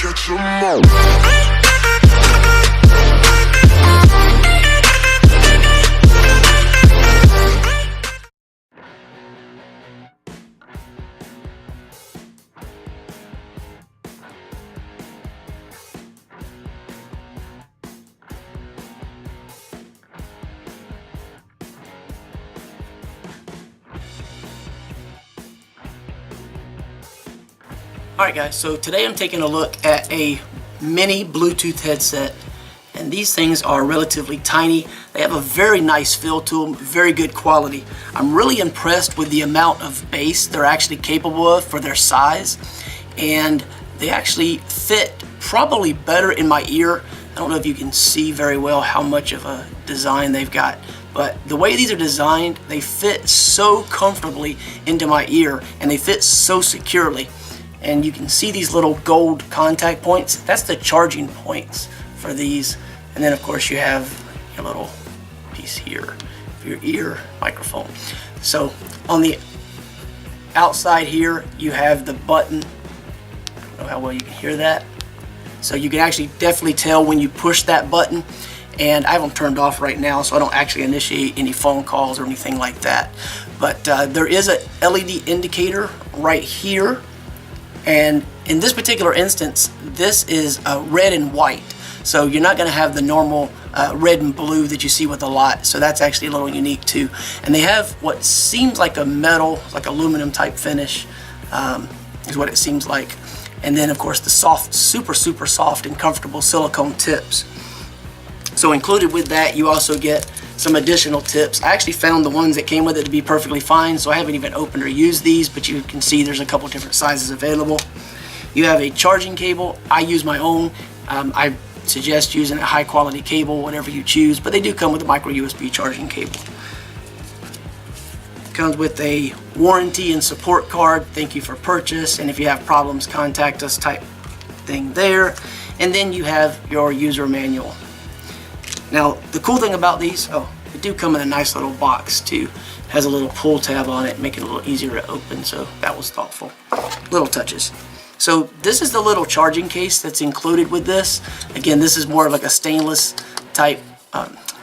catch 'em all. Alright guys, so today I'm taking a look at a mini Bluetooth headset, and these things are relatively tiny. They have a very nice feel to them, very good quality. I'm really impressed with the amount of bass they're actually capable of for their size, and they actually fit probably better in my ear. I don't know if you can see very well how much of a design they've got, but the way these are designed, they fit so comfortably into my ear and they fit so securely. And you can see these little gold contact points. That's the charging points for these. And then of course you have your little piece here for your ear microphone. So on the outside here you have the button. I don't know how well you can hear that. So you can actually definitely tell when you push that button. And I have them turned off right now, so I don't actually initiate any phone calls or anything like that. But there is a LED indicator right here. And in this particular instance, this is red and white. So you're not going to have the normal red and blue that you see with a lot. So that's actually a little unique too. And they have what seems like a metal, like aluminum type finish, is what it seems like. And then of course the soft, super soft and comfortable silicone tips. So included with that, you also get some additional tips. I actually found the ones that came with it to be perfectly fine, so I haven't even opened or used these, but you can see there's a couple different sizes available. You have a charging cable. I use my own. I suggest using a high quality cable, whatever you choose, but they do come with a micro USB charging cable. It comes with a warranty and support card, thank you for purchase, and if you have problems, contact us type thing there. And then you have your user manual. Now, the cool thing about these, they do come in a nice little box too. It has a little pull tab on it, make it a little easier to open, so that was thoughtful. Little touches. So this is the little charging case that's included with this. Again, this is more of like a stainless type,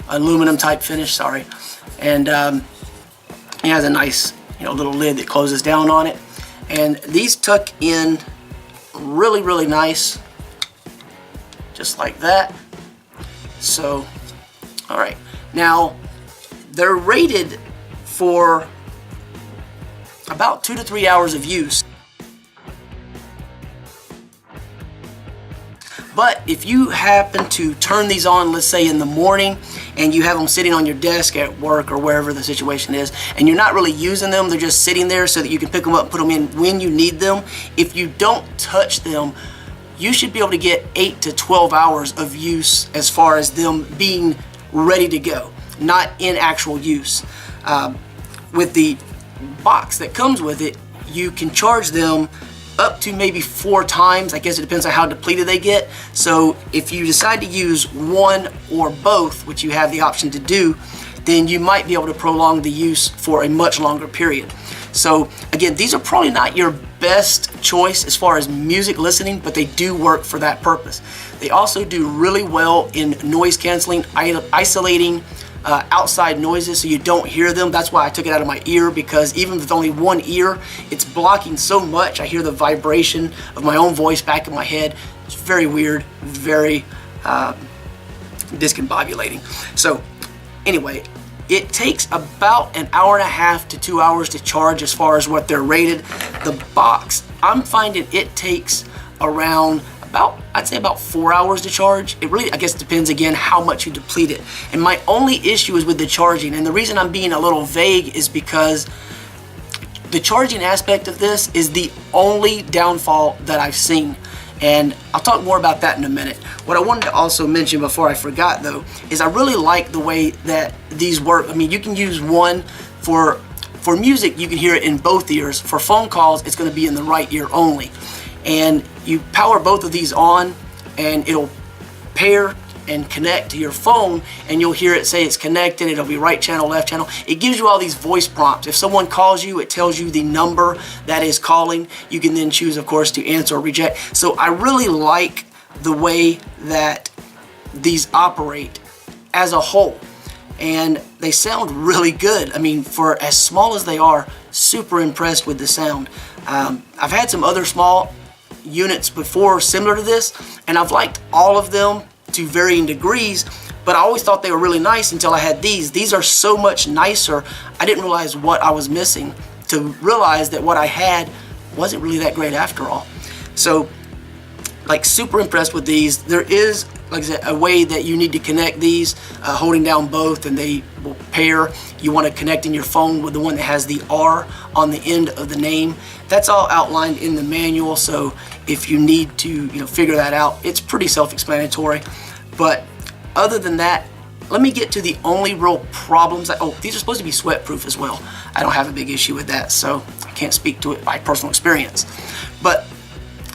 aluminum type finish, sorry. And it has a nice, little lid that closes down on it. And these tuck in really nice, just like that. So, all right, now they're rated for about 2 to 3 hours of use. But if you happen to turn these on, let's say in the morning, and you have them sitting on your desk at work or wherever the situation is, and you're not really using them, they're just sitting there so that you can pick them up and put them in when you need them. If you don't touch them, you should be able to get 8 to 12 hours of use as far as them being ready to go, not in actual use. With the box that comes with it, you can charge them up to maybe 4 times. I guess it depends on how depleted they get. So if you decide to use one or both, which you have the option to do, then you might be able to prolong the use for a much longer period. So again, these are probably not your best choice as far as music listening, but they do work for that purpose. They also do really well in noise canceling, isolating outside noises so you don't hear them. That's why I took it out of my ear, because even with only one ear, it's blocking so much. I hear the vibration of my own voice back in my head. It's very weird, very discombobulating. So anyway, it takes about an hour and a half to 2 hours to charge as far as what they're rated. The box, I'm finding it takes around I'd say about 4 hours to charge. It really, I guess, depends again how much you deplete it. And my only issue is with the charging. And the reason I'm being a little vague is because the charging aspect of this is the only downfall that I've seen. And I'll talk more about that in a minute. What I wanted to also mention before I forgot though, is I really like the way that these work. I mean, you can use one for music, you can hear it in both ears. For phone calls, it's gonna be in the right ear only. And you power both of these on and it'll pair and connect to your phone, and you'll hear it say it's connected. It'll be right channel, left channel. It gives you all these voice prompts. If someone calls you, it tells you the number that is calling. You can then choose, of course, to answer or reject. So I really like the way that these operate as a whole, and they sound really good. I mean, for as small as they are, super impressed with the sound. I've had some other small units before similar to this, and I've liked all of them to varying degrees, but I always thought they were really nice until I had these. These are so much nicer. I didn't realize what I was missing to realize that what I had wasn't really that great after all. So, like, super impressed with these. There is, like I said, a way that you need to connect these, holding down both, and they will pair. You want to connect in your phone with the one that has the R on the end of the name. That's all outlined in the manual, so if you need to, figure that out, it's pretty self-explanatory. But other than that, let me get to the only real problems. These are supposed to be sweat-proof as well. I don't have a big issue with that, so I can't speak to it by personal experience. But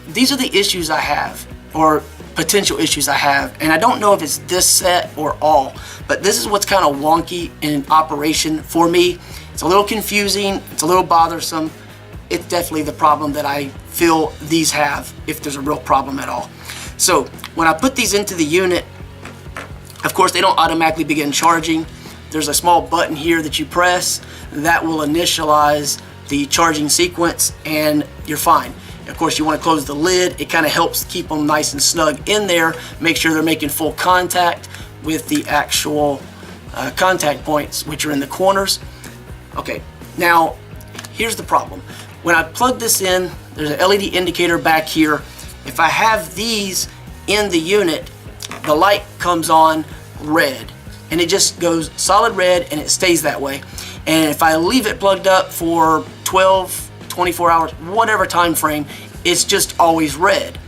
these are the issues I have, or potential issues I have, and I don't know if it's this set or all, but this is what's kind of wonky in operation for me. It's a little confusing, it's a little bothersome. It's definitely the problem that I feel these have, if there's a real problem at all. So when I put these into the unit, of course they don't automatically begin charging. There's a small button here that you press that will initialize the charging sequence, and you're fine. Of course, you want to close the lid. It kind of helps keep them nice and snug in there. Make sure they're making full contact with the actual contact points, which are in the corners. Okay, now here's the problem. When I plug this in, there's an LED indicator back here. If I have these in the unit, the light comes on red, and it just goes solid red, and it stays that way. And if I leave it plugged up for 12, 24 hours, whatever time frame, it's just always red.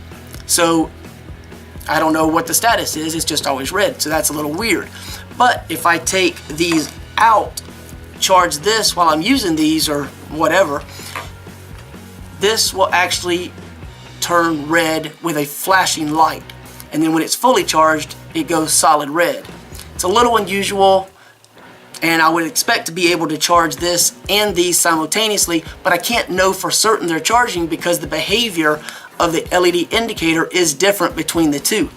So I don't know what the status is, it's just always red. So that's a little weird. But if I take these out, charge this while I'm using these or whatever, this will actually turn red with a flashing light. And then when it's fully charged, it goes solid red. It's a little unusual, and I would expect to be able to charge this and these simultaneously, but I can't know for certain they're charging because the behavior of the LED indicator is different between the two.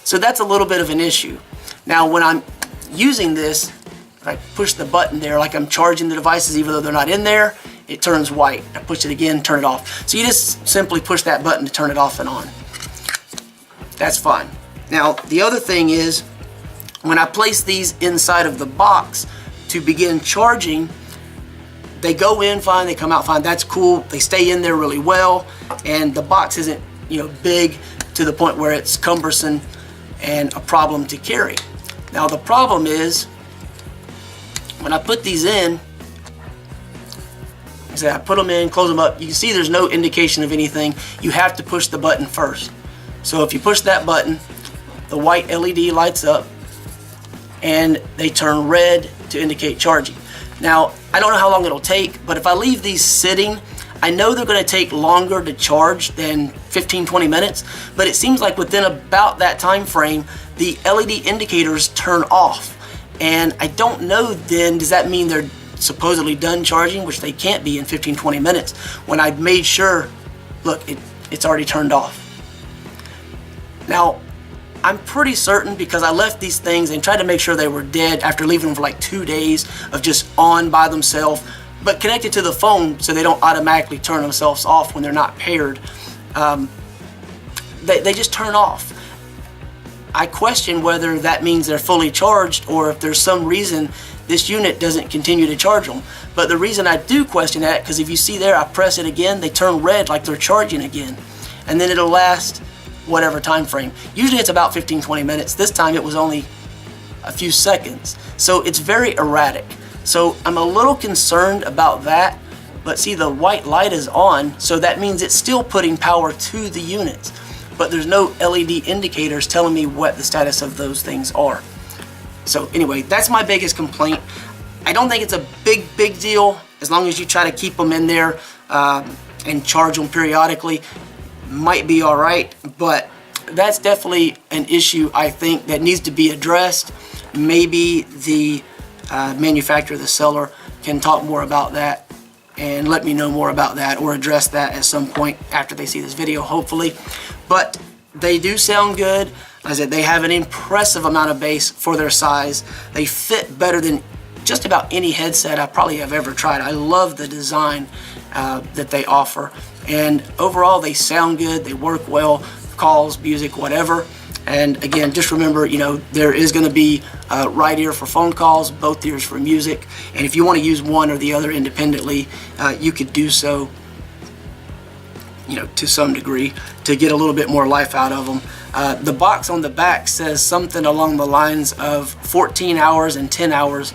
So that's a little bit of an issue. Now when I'm using this, if I push the button there like I'm charging the devices even though they're not in there, it turns white. I push it again, turn it off. So you just simply push that button to turn it off and on. That's fine. Now the other thing is, when I place these inside of the box to begin charging, they go in fine, they come out fine. That's cool. They stay in there really well, and the box isn't, big to the point where it's cumbersome and a problem to carry. Now the problem is, when I put these in, I put them in, close them up, you can see there's no indication of anything. You have to push the button first. So if you push that button, the white LED lights up and they turn red to indicate charging. Now, I don't know how long it'll take, but if I leave these sitting, I know they're going to take longer to charge than 15-20 minutes, but it seems like within about that time frame, the LED indicators turn off. And I don't know then, does that mean they're supposedly done charging, which they can't be in 15-20 minutes, when I made sure, look, it's already turned off. Now, I'm pretty certain, because I left these things and tried to make sure they were dead after leaving them for like 2 days of just on by themselves, but connected to the phone so they don't automatically turn themselves off when they're not paired. They just turn off. I question whether that means they're fully charged or if there's some reason this unit doesn't continue to charge them. But the reason I do question that, because if you see there, I press it again, they turn red like they're charging again. And then it'll last whatever time frame. Usually it's about 15-20 minutes. This time it was only a few seconds. So it's very erratic. So I'm a little concerned about that. But see, the white light is on, so that means it's still putting power to the units. But there's no LED indicators telling me what the status of those things are. So anyway, that's my biggest complaint. I don't think it's a big deal as long as you try to keep them in there and charge them periodically. Might be all right, but that's definitely an issue, I think, that needs to be addressed. Maybe the manufacturer, the seller, can talk more about that and let me know more about that, or address that at some point after they see this video, hopefully. But they do sound good. Like I said, they have an impressive amount of bass for their size. They fit better than just about any headset I probably have ever tried. I love the design that they offer, and overall they sound good, they work well, calls, music, whatever. And again, just remember, you know, there is going to be right ear for phone calls, both ears for music, and if you want to use one or the other independently, you could do so, you know, to some degree, to get a little bit more life out of them. The box on the back says something along the lines of 14 hours and 10 hours,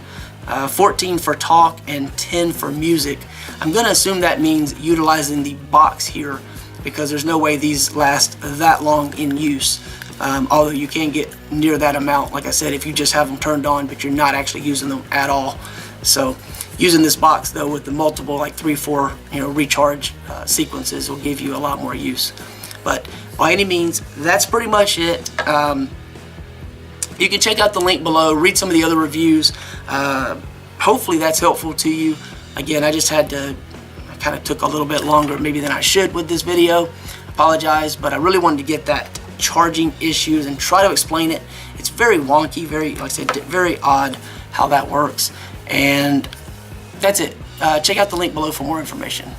14 for talk and 10 for music. I'm going to assume that means utilizing the box here, because there's no way these last that long in use. Although you can get near that amount, like I said, if you just have them turned on but you're not actually using them at all. So using this box though with the multiple, like 3-4 recharge sequences, will give you a lot more use. But by any means, that's pretty much it. You can check out the link below, read some of the other reviews. Hopefully that's helpful to you. Again, I kind of took a little bit longer maybe than I should with this video. Apologize, but I really wanted to get that charging issues and try to explain it. It's very wonky, very, like I said, very odd how that works. And that's it. Check out the link below for more information.